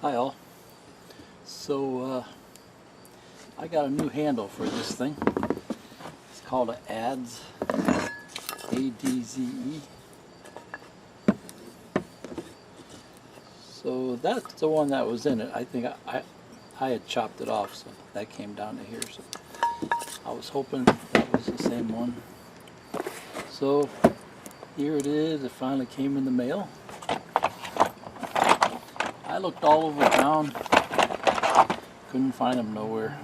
Hi all. I got a new handle for this thing. It's called an Adze, A-D-Z-E. So that's the one that was in it. I think I had chopped it off, so that came down to here. So I was hoping that was the same one. So here it is. It finally came in the mail. I looked all over town, couldn't find them nowhere.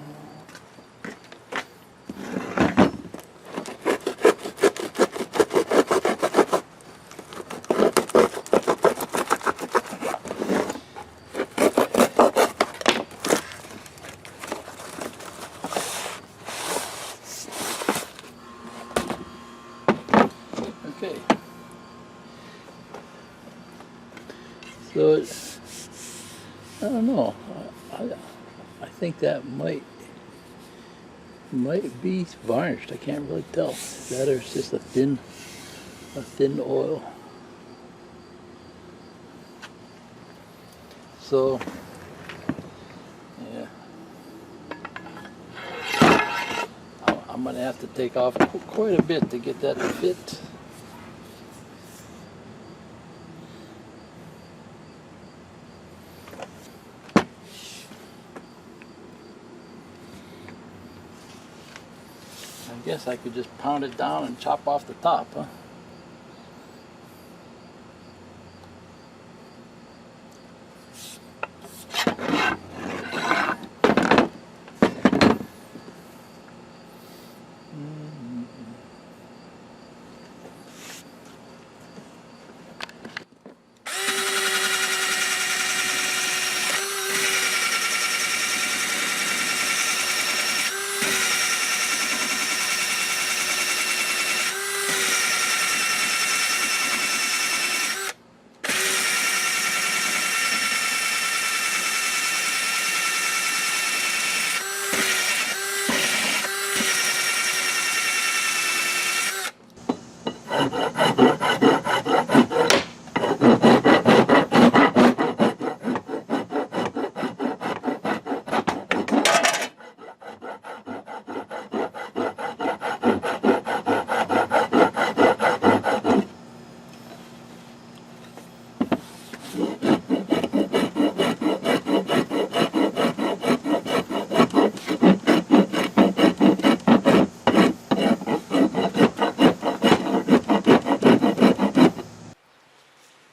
Okay, so I don't know. I think that might be varnished. I can't really tell. That or it's just a thin oil. So yeah, I'm gonna have to take off quite a bit to get that to fit. I guess I could just pound it down and chop off the top, huh?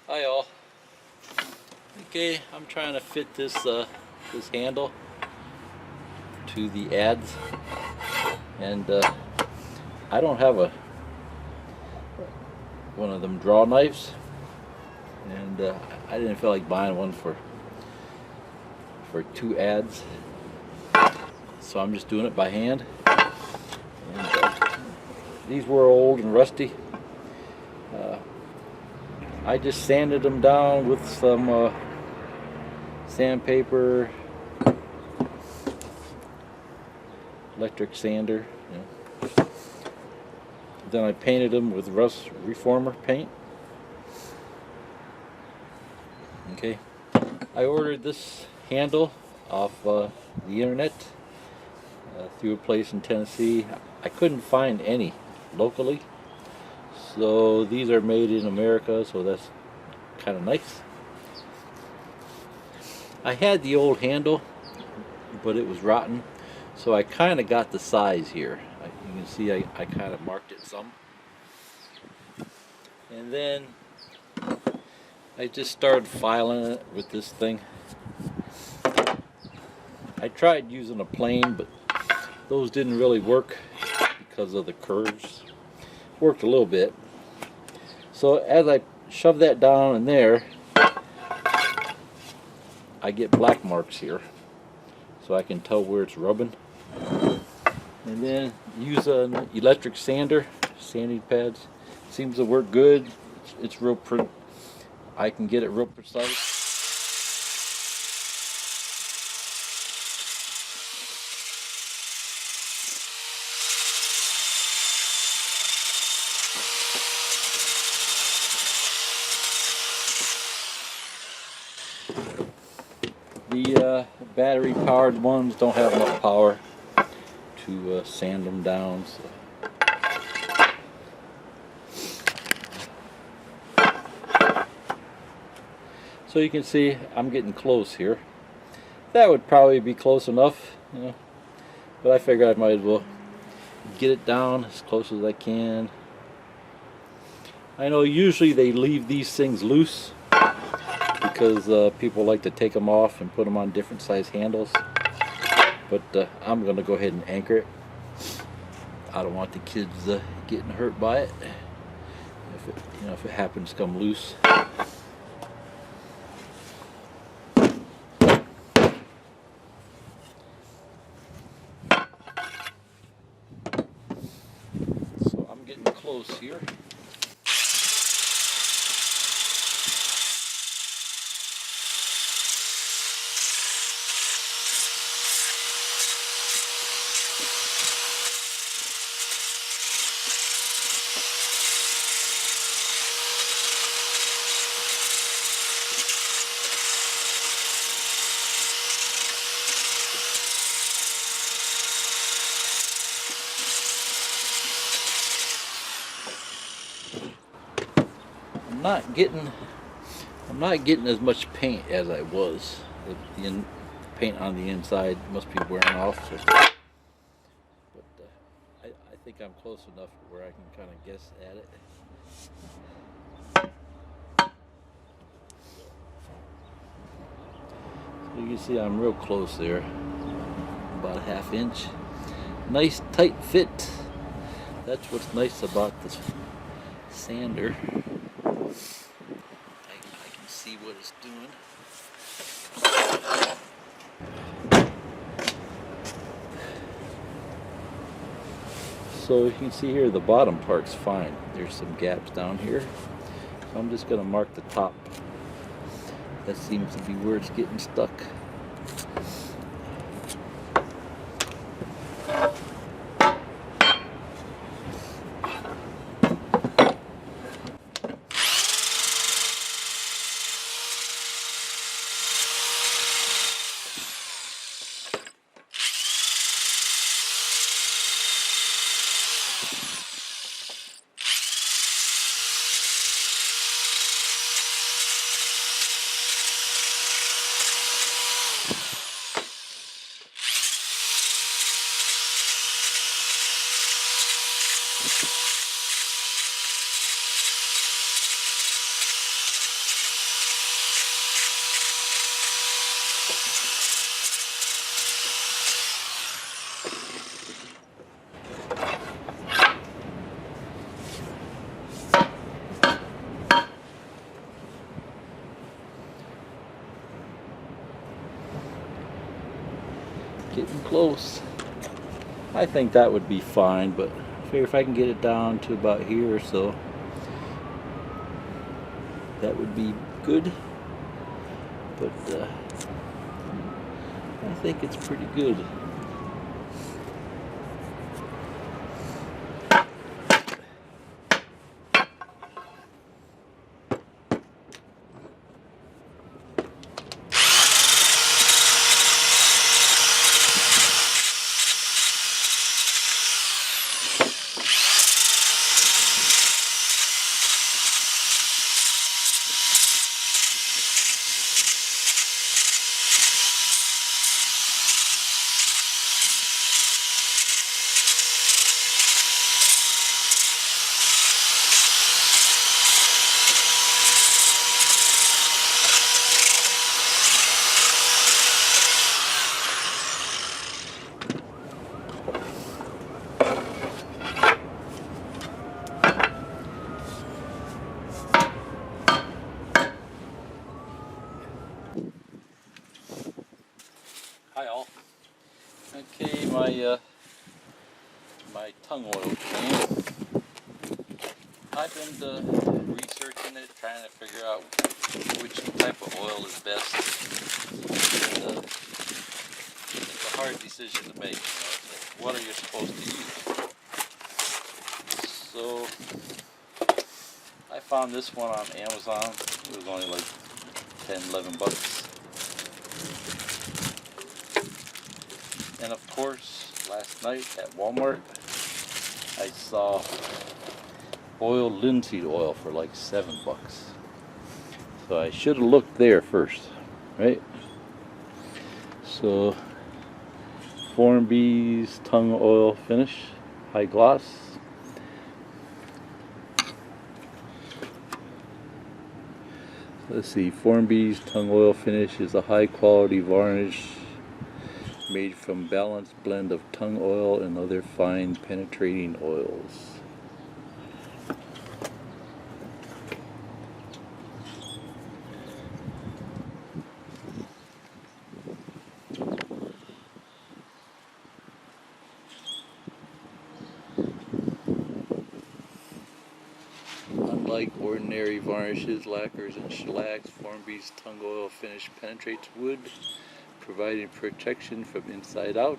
Hi all. Okay, I'm trying to fit this this handle to the Adze, and I don't have one of them draw knives, and I didn't feel like buying one for two Adze, so I'm just doing it by hand. And these were old and rusty. I just sanded them down with some sandpaper, electric sander. Then I painted them with rust reformer paint. Okay, I ordered this handle off the internet through a place in Tennessee. I couldn't find any locally. So these are made in America, so that's kind of nice. I had the old handle, but it was rotten, so I kind of got the size here. You can see I kind of marked it some. And then I just started filing it with this thing. I tried using a plane, but those didn't really work because of the curves. Worked a little bit. So as I shove that down in there, I get black marks here, so I can tell where it's rubbing. And then use an electric sander, sanding pads. Seems to work good. It's real I can get it real precise. The battery powered ones don't have enough power to sand them down. So you can see I'm getting close here. That would probably be close enough, you know, but I figured I might as well get it down as close as I can. I know usually they leave these things loose because people like to take them off and put them on different size handles, but I'm gonna go ahead and anchor it. I don't want the kids getting hurt by it if it happens to come loose. So I'm getting close here. I'm not getting as much paint as I was. The paint on the inside must be wearing off. But I think I'm close enough where I can kind of guess at it. So you can see I'm real close there, about a ½ inch. Nice tight fit. That's what's nice about this sander. I can see what it's doing. So you can see here the bottom part's fine. There's some gaps down here. So I'm just going to mark the top. That seems to be where it's getting stuck. Getting close. I think that would be fine, but I figure if I can get it down to about here or so, that would be good. But I think it's pretty good. Hi all. Okay, my tung oil can. I've been researching it, trying to figure out which type of oil is best. And, it's a hard decision to make. What are you supposed to use? So I found this one on Amazon. It was only like 10, 11 bucks. And of course, last night at Walmart, I saw linseed oil for like $7. So I should have looked there first, right? So Formby's Tung oil finish, high gloss. Let's see, Formby's Tung oil finish is a high quality varnish made from balanced blend of tung oil and other fine penetrating oils. Unlike ordinary varnishes, lacquers, and shellacs, Formby's tung oil finish penetrates wood, providing protection from inside out.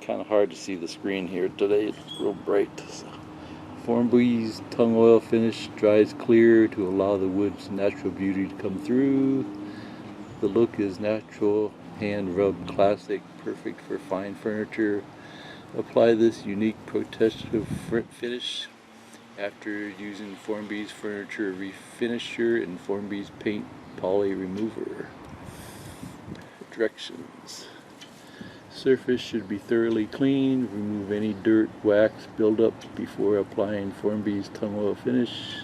Kind of hard to see the screen here today, it's real bright. Formby's tung oil finish dries clear to allow the wood's natural beauty to come through. The look is natural, hand rubbed classic, perfect for fine furniture. Apply this unique protective finish after using Formby's Furniture Refinisher and Formby's Paint Poly Remover. Directions. Surface should be thoroughly cleaned. Remove any dirt, wax, buildup before applying Formby's tung oil finish.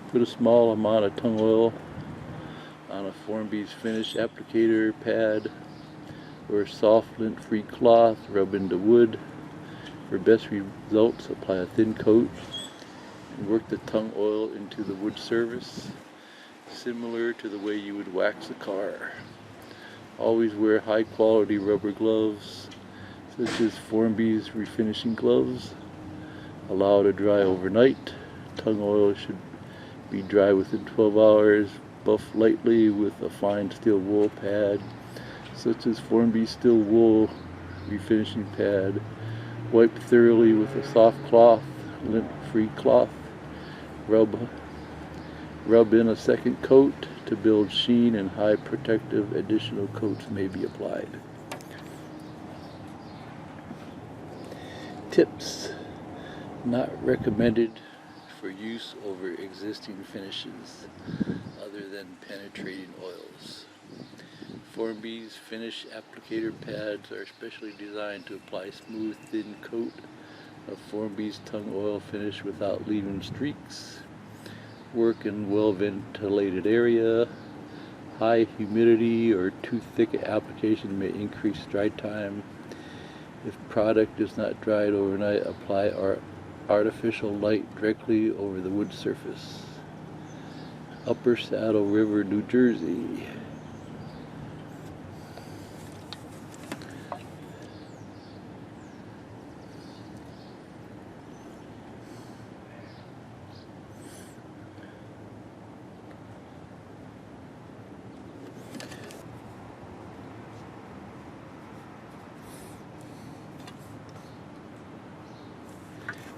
Put a small amount of tung oil on a Formby's finish applicator pad or soft lint-free cloth. Rub into wood. For best results, apply a thin coat and work the tung oil into the wood surface, similar to the way you would wax a car. Always wear high quality rubber gloves, such as Formby's refinishing gloves. Allow to dry overnight. Tung oil should be dry within 12 hours. Buff lightly with a fine steel wool pad, such as Formby's steel wool refinishing pad. Wipe thoroughly with a soft cloth, lint-free cloth. Rub in a second coat to build sheen and high protective. Additional coats may be applied. Tips. Not recommended for use over existing finishes other than penetrating oils. Formby's finish applicator pads are specially designed to apply smooth, thin coat of Formby's tung oil finish without leaving streaks. Work in well-ventilated area. High humidity or too thick application may increase dry time. If product is not dried overnight, apply artificial light directly over the wood surface. Upper Saddle River, New Jersey.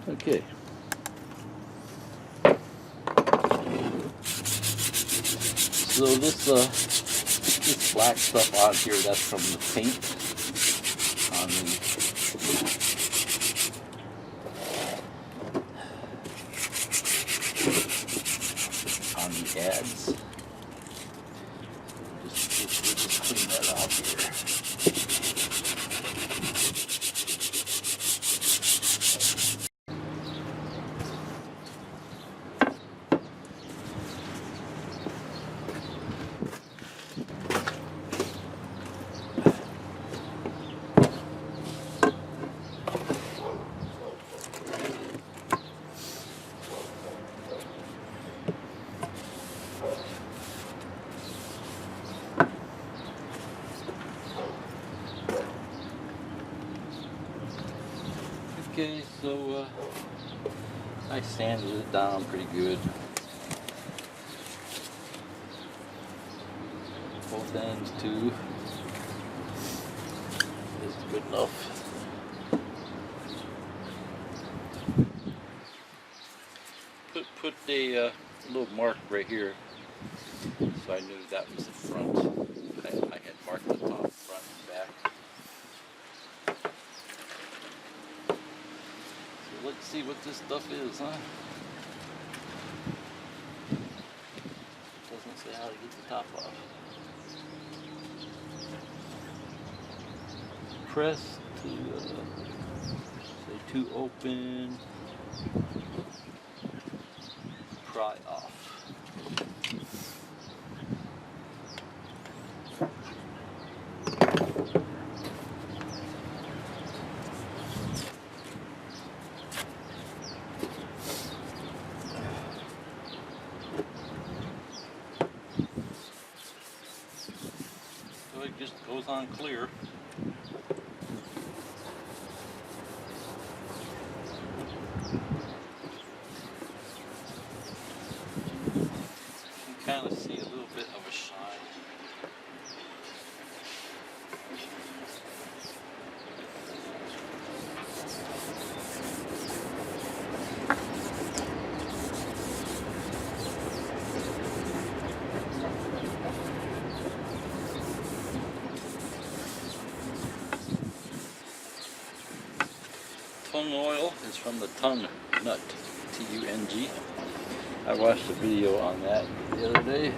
Okay. So this black stuff on here, that's from the paint on the ads. We'll just clean that off here. Okay, so I sanded it down pretty good. Both ends too. This is good enough. Put a little mark right here So I knew that was the front. I had marked the top, front, and back. So let's see what this stuff is, huh? Doesn't say how to get the top off. Press to say to open, pry off. So it just goes on clear. You can kind of see a little bit of a shine. Tung oil is from the Tung nut, T-U-N-G. I watched a video on that the other day.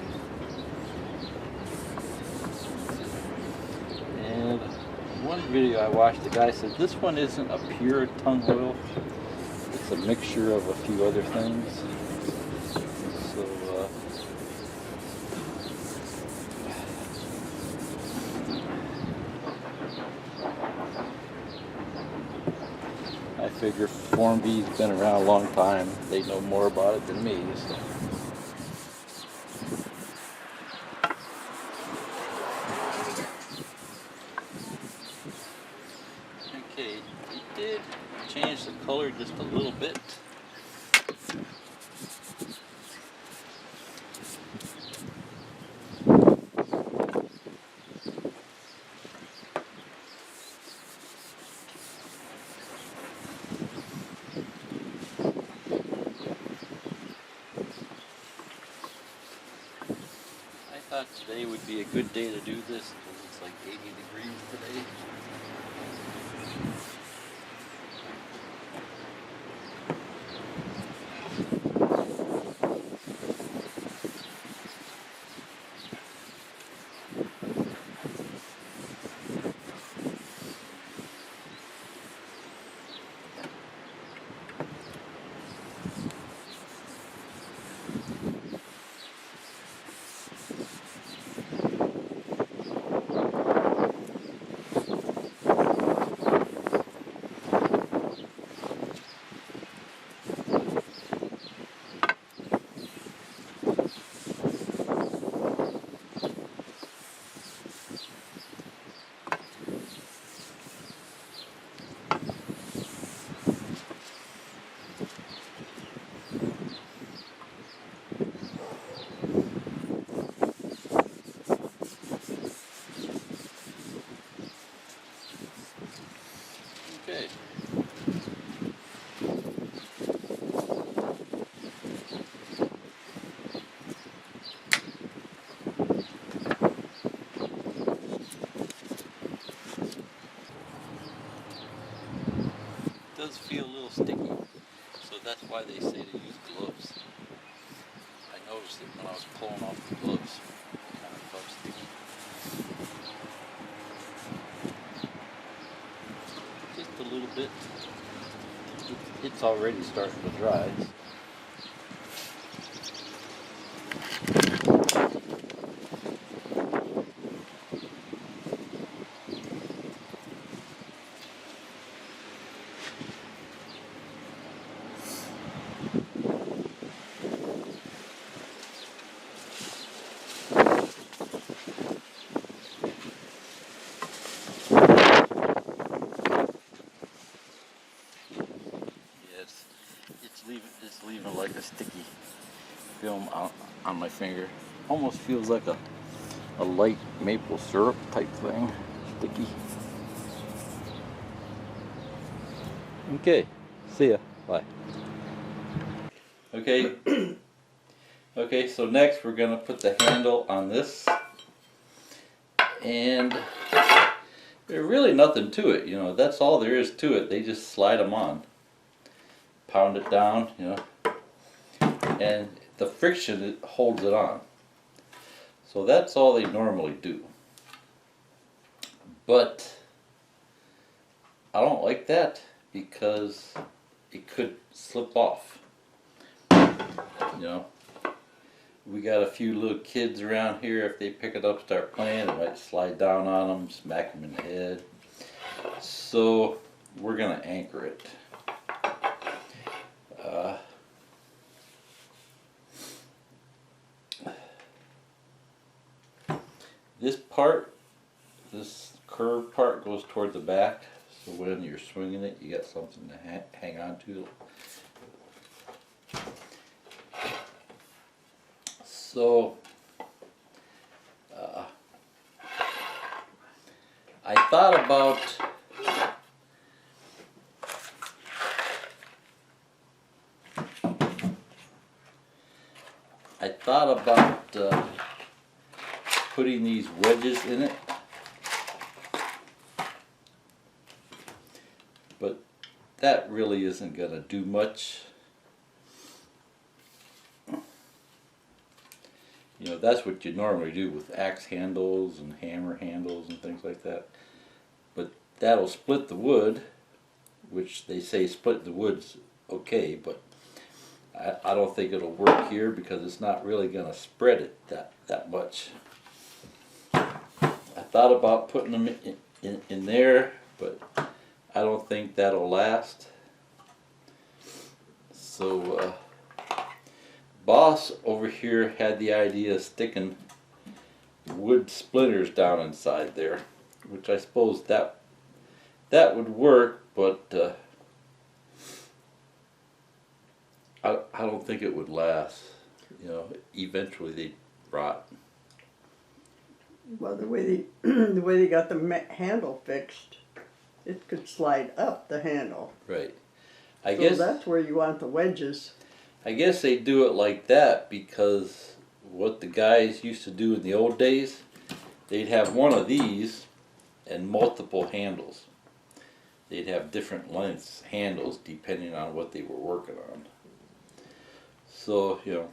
And one video I watched, the guy said this one isn't a pure Tung oil. It's a mixture of a few other things. So, I figure Form B's been around a long time. They know more about it than me. So. Okay, it did change the color just a little bit. I thought today would be a good day to do this because it's like 80 degrees today. Okay. It does feel a little sticky, so that's why they say to use gloves. I noticed it when I was pulling off the gloves. It kind of felt sticky. Just a little bit. It's already starting to dry. It's leaving like a sticky film on my finger. Almost feels like a light maple syrup type thing. Sticky. Okay, see ya. Bye. Okay, Okay, so next we're going to put the handle on this, and there's really nothing to it, you know, that's all there is to it. They just slide them on, pound it down, you know, and the friction it holds it on. So that's all they normally do. But I don't like that because it could slip off, you know. We got a few little kids around here. If they pick it up, start playing, it might slide down on them, smack them in the head. So we're gonna anchor it. This part, this curved part goes toward the back, so when you're swinging it, you got something to hang on to. So I thought about putting these wedges in it, but that really isn't going to do much. You know, that's what you normally do with axe handles and hammer handles and things like that. But that'll split the wood, which they say split the wood's okay, but I don't think it'll work here because it's not really going to spread it that much. I thought about putting them in there, but I don't think that'll last. So Boss over here had the idea of sticking wood splinters down inside there, which I suppose that would work, but I don't think it would last. You know, eventually they'd rot. Well, the way they got the handle fixed, it could slide up the handle. Right. I guess that's where you want the wedges. I guess they do it like that because what the guys used to do in the old days, they'd have one of these and multiple handles. They'd have different lengths handles depending on what they were working on. So, you know,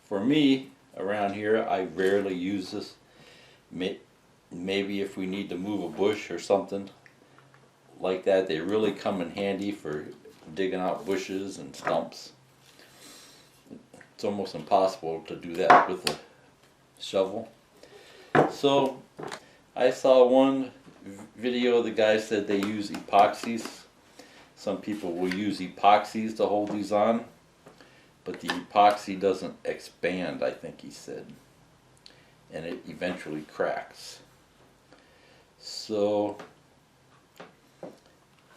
for me around here, I rarely use this. Maybe if we need to move a bush or something like that, they really come in handy for digging out bushes and stumps. It's almost impossible to do that with a shovel. So I saw one video, the guy said they use epoxies. Some people will use epoxies to hold these on, but the epoxy doesn't expand, I think he said, and it eventually cracks. So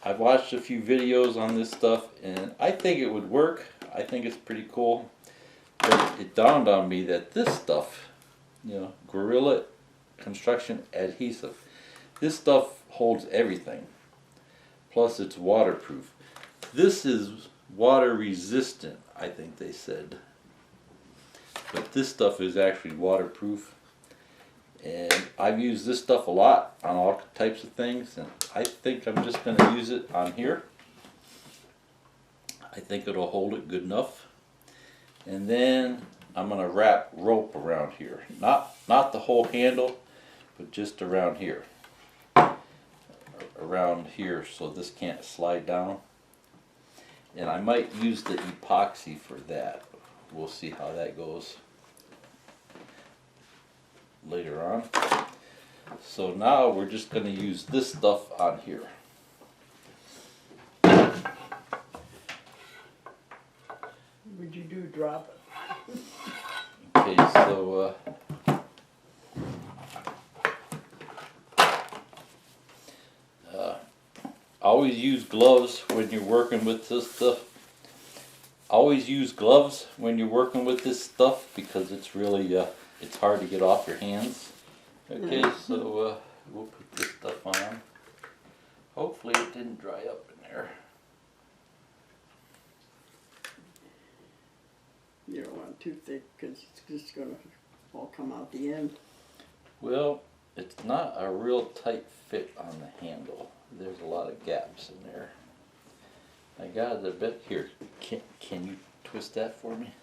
I've watched a few videos on this stuff and I think it would work. I think it's pretty cool. But it dawned on me that this stuff, you know, Gorilla Construction adhesive, this stuff holds everything. Plus it's waterproof. This is water resistant, I think they said. But this stuff is actually waterproof. And I've used this stuff a lot on all types of things, and I think I'm just going to use it on here. I think it'll hold it good enough. And then I'm going to wrap rope around here. Not the whole handle, but just around here. Around here so this can't slide down. And I might use the epoxy for that. We'll see how that goes later on. So now we're just going to use this stuff on here. Would you do drop it? Okay, so always use gloves when you're working with this stuff. Always use gloves when you're working with this stuff because it's really it's hard to get off your hands. Okay, so we'll put this stuff on. Hopefully it didn't dry up in there. You don't want not too thick because it's just going to all come out the end. Well, it's not a real tight fit on the handle. There's a lot of gaps in there. I got it a bit here. Can you twist that for me?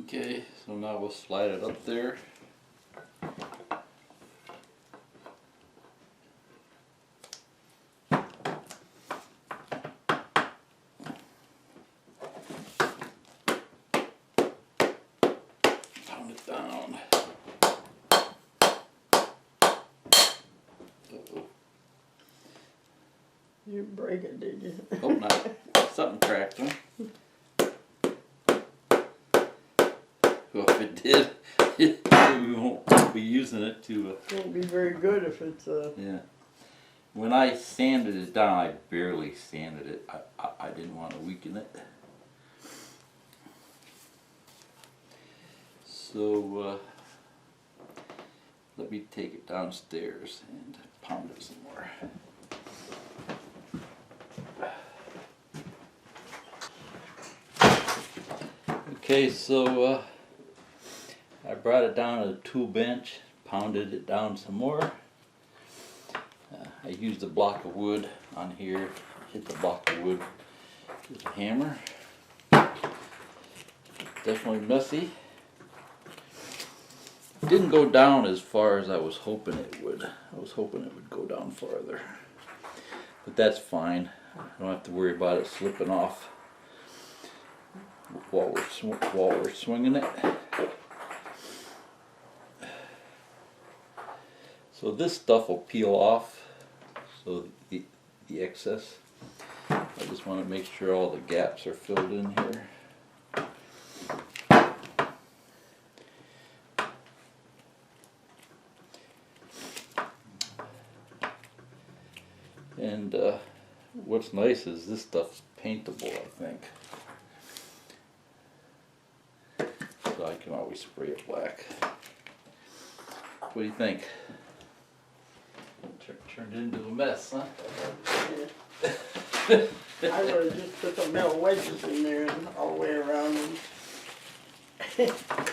Okay, so now we'll slide it up there. Pound it down. Uh-oh. You didn't break it, did you? Hope not. Something cracked, huh? Well, if it did, we won't be using it to. It won't be very good if it's Yeah. When I sanded it down, I barely sanded it. I didn't want to weaken it. So let me take it downstairs and pound it some more. Okay, so I brought it down to the tool bench, pounded it down some more. I used a block of wood on here, hit the block of wood with a hammer. Definitely messy. Didn't go down as far as I was hoping it would. I was hoping it would go down farther. But that's fine. I don't have to worry about it slipping off while we're swinging it. So this stuff will peel off, so the excess. I just want to make sure all the gaps are filled in here. And what's nice is this stuff's paintable, I think. So I can always spray it black. What do you think? Turned into a mess, huh? yeah. I would have just put some metal wedges in there and all the way around them.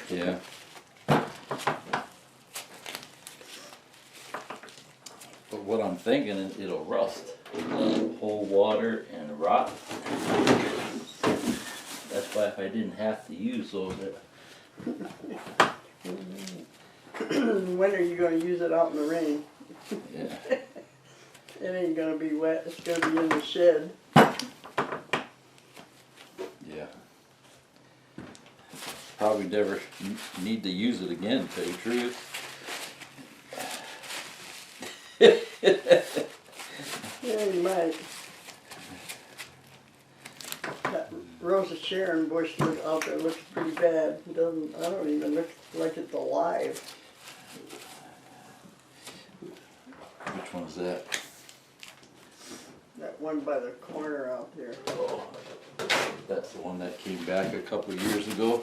Yeah. But what I'm thinking is it'll rust. It'll hold water and rot. That's why if I didn't have to use those, When are you going to use it out in the rain? yeah. It ain't going to be wet. It's going to be in the shed. Yeah. Probably never need to use it again, to tell you the truth. Yeah, you might. That Rosa Sharon bush out there looks pretty bad. It doesn't. I don't even look like it's alive. Which one's that? That one by the corner out there. Oh, that's the one that came back a couple of years ago.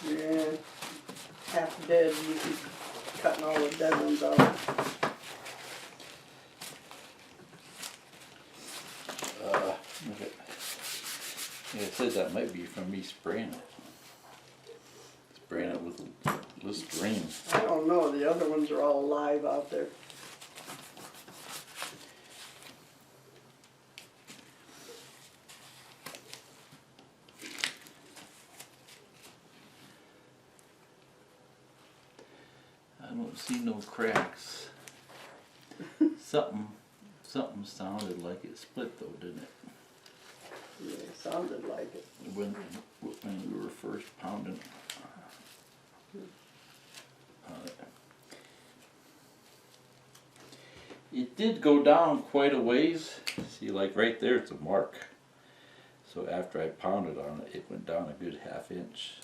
Yeah. half dead, you keep cutting all the dead ones out. Okay. Yeah, it says that might be from me spraying it. Spraying it with Listerine. I don't know, the other ones are all live out there. I don't see no cracks. Something sounded like it split though, didn't it? Yeah, it sounded like it. When we were first pounding it. It did go down quite a ways. See, like right there, it's a mark. So after I pounded on it, it went down a good ½ inch.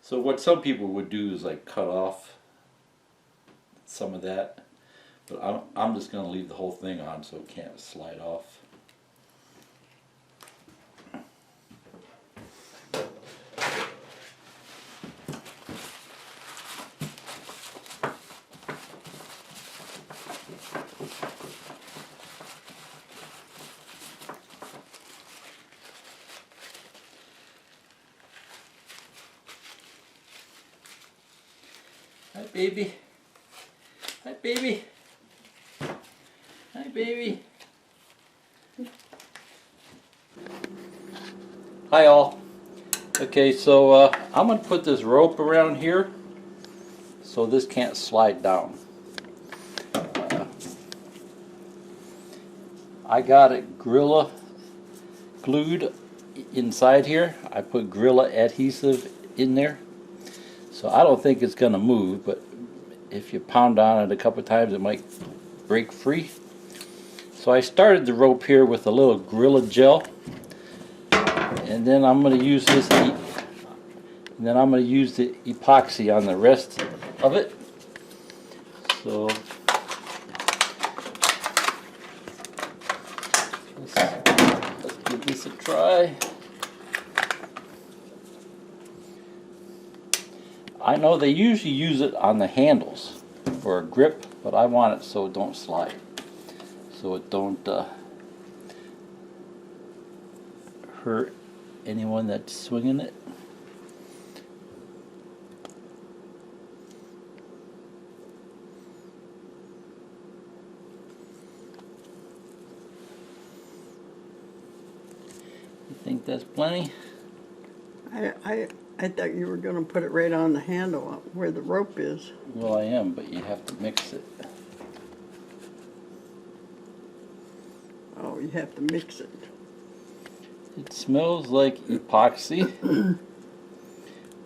So what some people would do is like cut off some of that, but I'm just going to leave the whole thing on so it can't slide off. Hi, baby. Hi, baby. Hi, baby. Hi, all. Okay, so I'm going to put this rope around here so this can't slide down. I got it Gorilla glued inside here. I put Gorilla adhesive in there. So I don't think it's going to move, but if you pound on it a couple times, it might break free. So I started the rope here with a little Gorilla gel, and then I'm going to use this, and then I'm going to use the epoxy on the rest of it. So let's give this a try. I know they usually use it on the handles for a grip, but I want it so it don't slide, so it don't hurt anyone that's swinging it. You think that's plenty? I thought you were going to put it right on the handle where the rope is. Well, I am, but you have to mix it. Oh, you have to mix it. It smells like epoxy.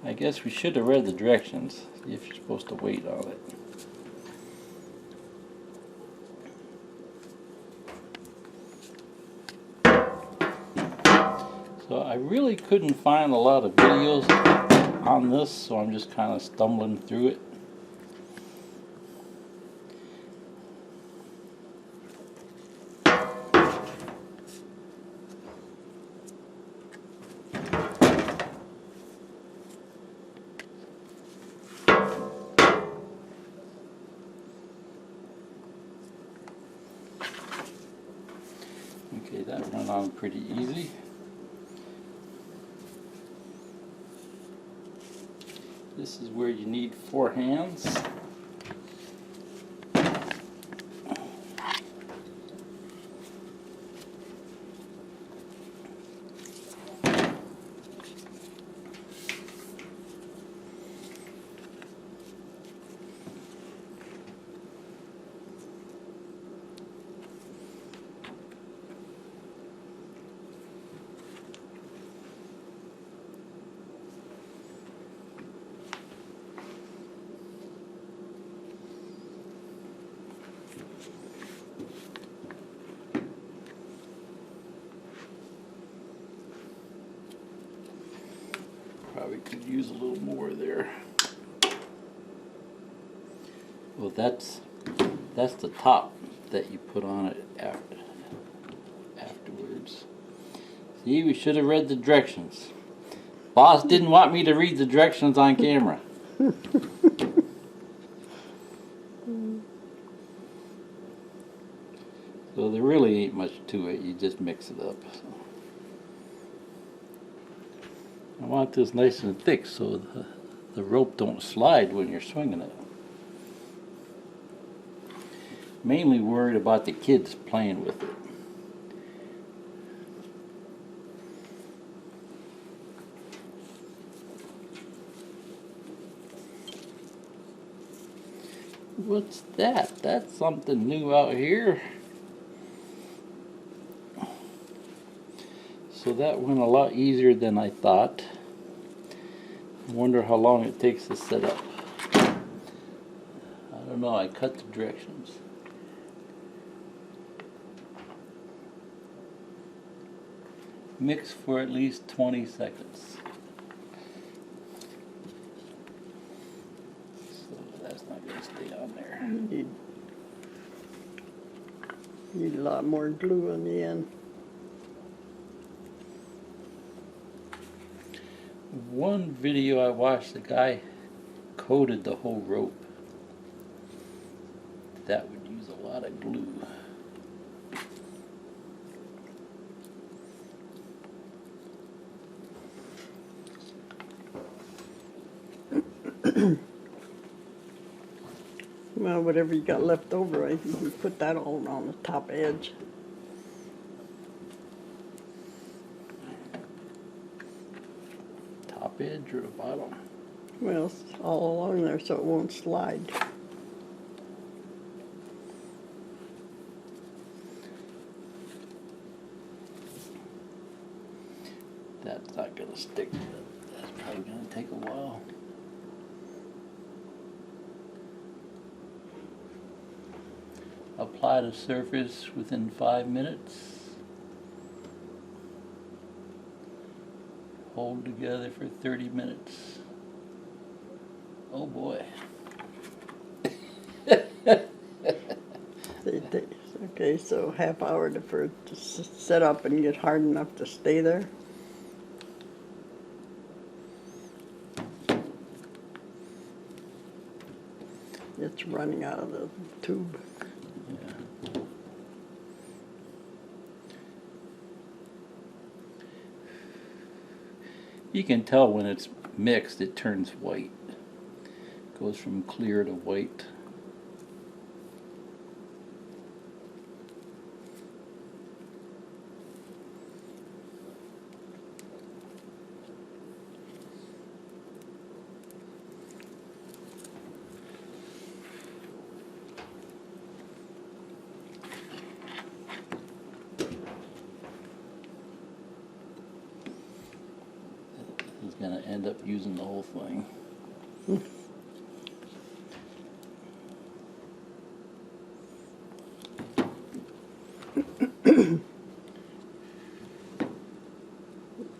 I guess we should have read the directions, see if you're supposed to wait on it. So I really couldn't find a lot of videos on this, so I'm just kind of stumbling through it. Okay, that went on pretty easy. This is where you need 4 hands. Probably could use a little more there. Well, that's the top that you put on it afterwards. See, we should have read the directions. Boss didn't want me to read the directions on camera. So there really ain't much to it. You just mix it up. So. I want this nice and thick so the rope don't slide when you're swinging it. Mainly worried about the kids playing with it. What's that? That's something new out here. So that went a lot easier than I thought. I wonder how long it takes to set up. I don't know, I cut the directions. Mix for at least 20 seconds. So that's not going to stay on there. Need a lot more glue on the end. One video I watched, the guy coated the whole rope. That would use a lot of glue. Well, whatever you got left over, I think you put that all around the top edge. Top edge or the bottom? Well, it's all along there so it won't slide. That's not going to stick. That's probably going to take a while. Apply the surface within 5 minutes. Hold together for 30 minutes. Oh boy. Okay, so half hour for it to set up and get hard enough to stay there. It's running out of the tube. Yeah. You can tell when it's mixed, it turns white. It goes from clear to white. He's going to end up using the whole thing.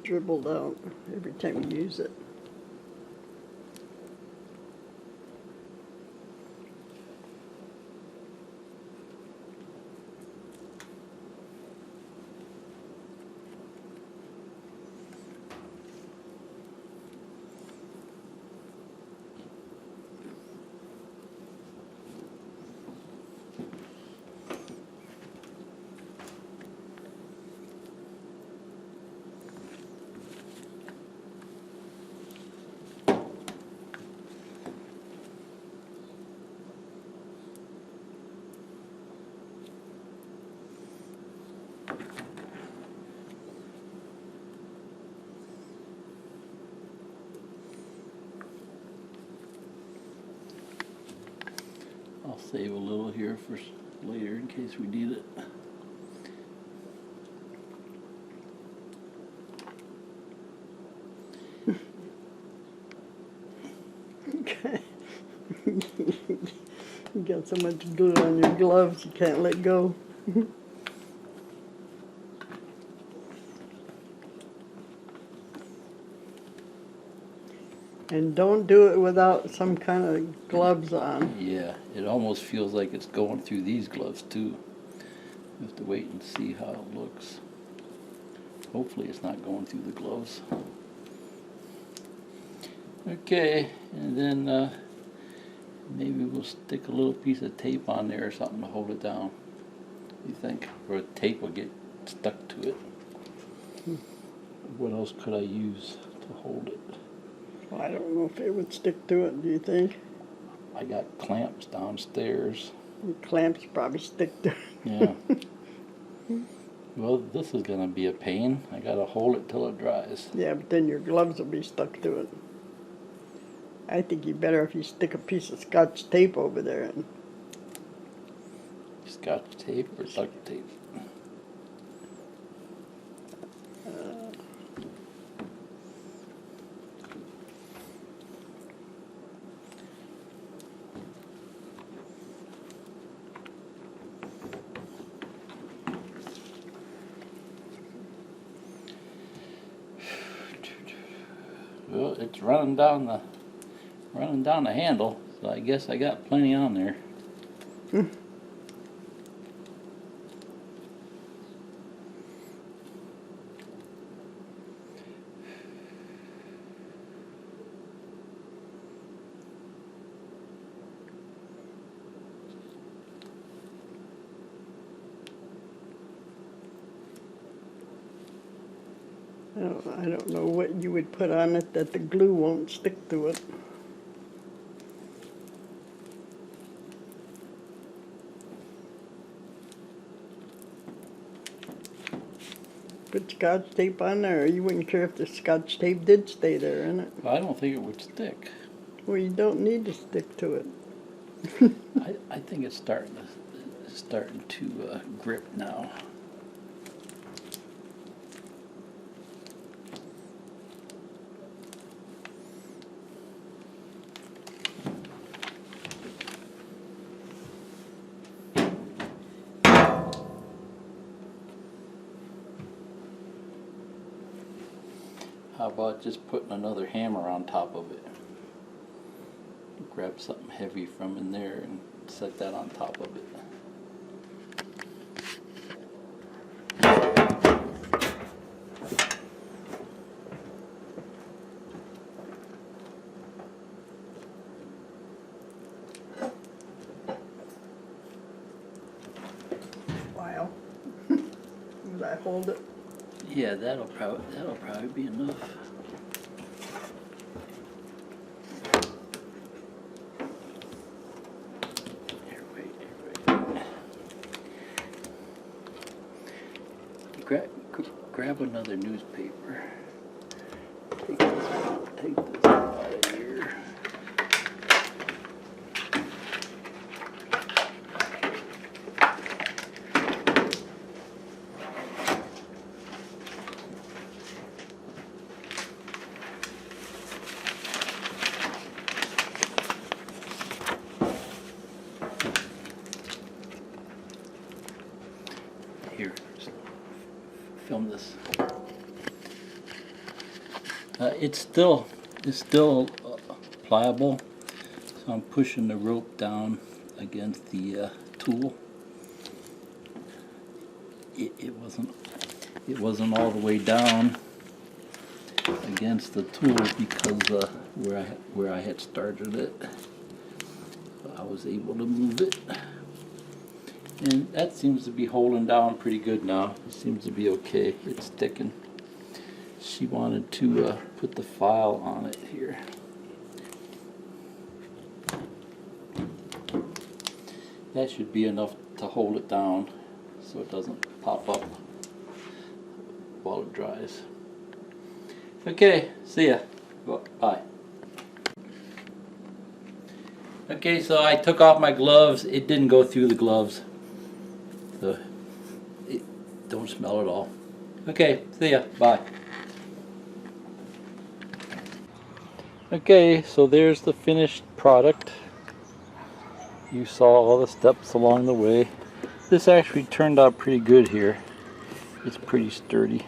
Dribbled out every time you use it. I'll save a little here for later in case we need it. Okay. You got so much glue on your gloves you can't let go. And don't do it without some kind of gloves on. Yeah, it almost feels like it's going through these gloves too. You have to wait and see how it looks. Hopefully it's not going through the gloves. Okay, and then maybe we'll stick a little piece of tape on there or something to hold it down. You think? Or tape will get stuck to it. What else could I use to hold it? Well, I don't know if it would stick to it, do you think? I got clamps downstairs. The clamps probably stick to it. Yeah. Well, this is gonna be a pain. I gotta hold it till it dries. Yeah, but then your gloves will be stuck to it. I think you better if you stick a piece of Scotch tape over there. And Scotch tape or duct tape? Well, it's running down the handle, so I guess I got plenty on there. I don't know what you would put on it that the glue won't stick to it. Put Scotch tape on there, or you wouldn't care if the Scotch tape did stay there, innit? I don't think it would stick. Well, you don't need to stick to it. I think it's starting to grip now. How about just putting another hammer on top of it? Grab something heavy from in there and set that on top of it. Wow. Will that hold it? Yeah, that'll probably be enough. Here, wait. Grab another newspaper. Take this out of here. Here, film this. It's still pliable, so I'm pushing the rope down against the tool. It wasn't all the way down against the tool because where I had started it, I was able to move it. And that seems to be holding down pretty good now. It seems to be okay. It's sticking. She wanted to put the file on it here. That should be enough to hold it down so it doesn't pop up while it dries. Okay, see ya. Bye. Okay, so I took off my gloves. It didn't go through the gloves. So it don't smell at all. Okay, see ya. Bye. Okay, so there's the finished product. You saw all the steps along the way. This actually turned out pretty good here. It's pretty sturdy.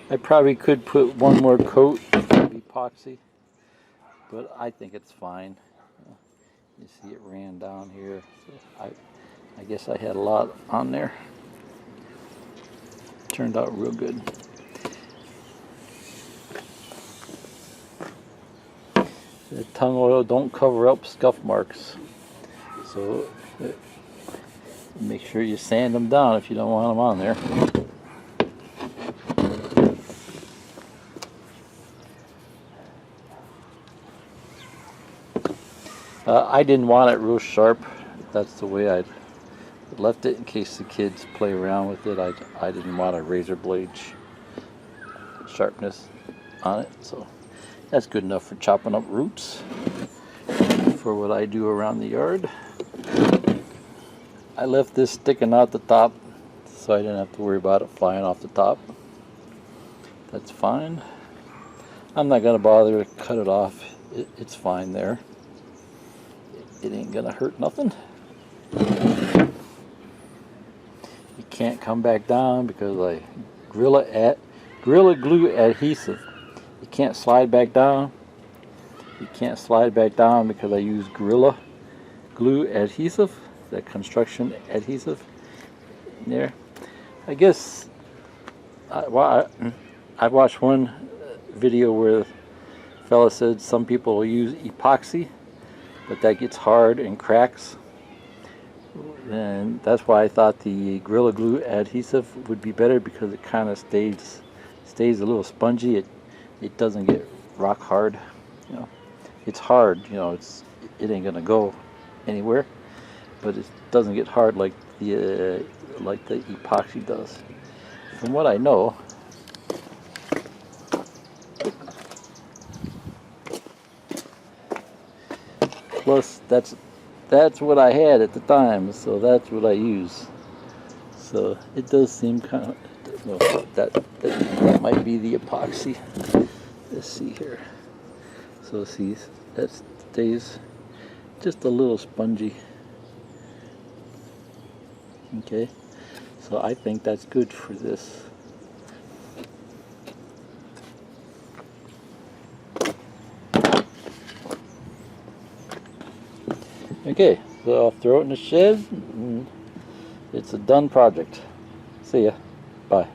I probably could put one more coat of epoxy, but I think it's fine. You see it ran down here. So I guess I had a lot on there. Turned out real good. tung oil don't cover up scuff marks. So make sure you sand them down if you don't want them on there. I didn't want it real sharp. That's the way I left it in case the kids play around with it. I didn't want a razor blade sharpness on it. So that's good enough for chopping up roots for what I do around the yard. I left this sticking out the top so I didn't have to worry about it flying off the top. That's fine. I'm not going to bother to cut it off. It's fine there. It ain't going to hurt nothing. You can't come back down because I Gorilla Glue adhesive. You can't slide back down. You can't slide back down because I use Gorilla Glue adhesive, that construction adhesive in there. I guess I watched one video where the fella said some people will use epoxy, but that gets hard and cracks. And that's why I thought the Gorilla Glue adhesive would be better, because it kind of stays a little spongy. It doesn't get rock hard. You know, it's hard. You know, it ain't gonna go anywhere, but it doesn't get hard like the epoxy does, from what I know. Plus, that's what I had at the time, so that's what I use. So it does seem kind of, no, that might be the epoxy. Let's see here. So see, that stays just a little spongy. Okay, so I think that's good for this. Okay, so I'll throw it in the shed, and it's a done project. See ya. Bye.